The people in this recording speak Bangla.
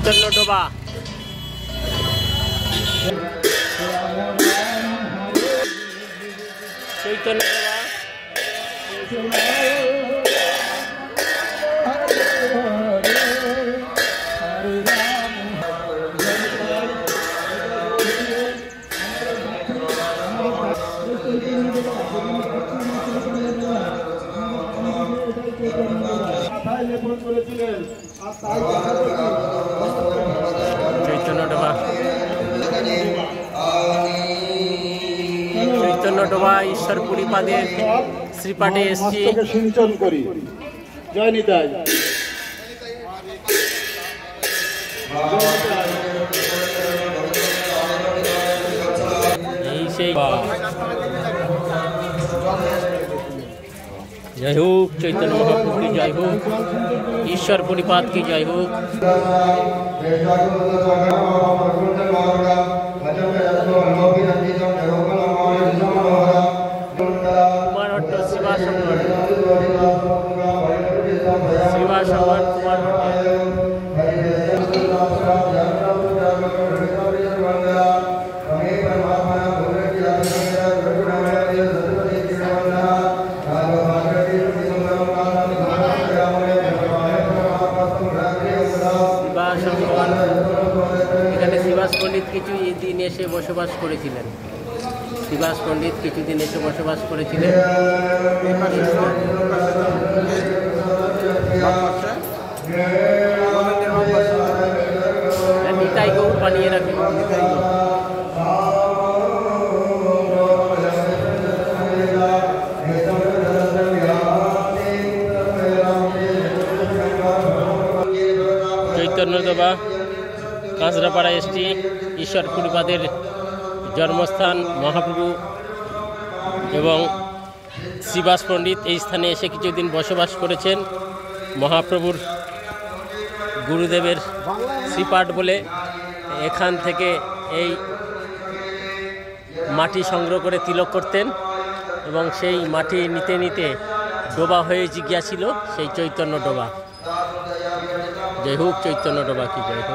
চৈতন্য ডোবা। চৈতন্য ডোবা। চৈতন্য ডোবা। চৈতন্য ডোবা ঈশ্বরপুরী পাদের শ্রীপাঠে এসছি। সিঞ্চন করি। জয় নিতাই। এই সেই जय हो चैतन्य महाप्रभु की जय हो, ईश्वर परिपाद की जय हो। कुमार हट्ट शिवा संगठ, शिवा संगठ कुमार এখানে শিবাস পণ্ডিত কিছুদিন এসে বসবাস করেছিলেন। শিবাস পণ্ডিত কিছুদিন এসে বসবাস করেছিলেন। নিতাই গৌর বানিয়ে রাখে। চৈতন্য ডোবা কাঁচরাপাড়া এসছি। ঈশ্বরপুরীপাদের জন্মস্থান মহাপ্রভু এবং শিবাস পণ্ডিত এই স্থানে এসে কিছুদিন বসবাস করেছেন। মহাপ্রভুর গুরুদেবের শ্রীপাঠ বলে এখান থেকে এই মাটি সংগ্রহ করে তিলক করতেন এবং সেই মাটি নিতে নিতে ডোবা হয়ে গিয়েছিল সেই চৈতন্য ডোবা। जय हो चैतन्य डोबा की जय हो।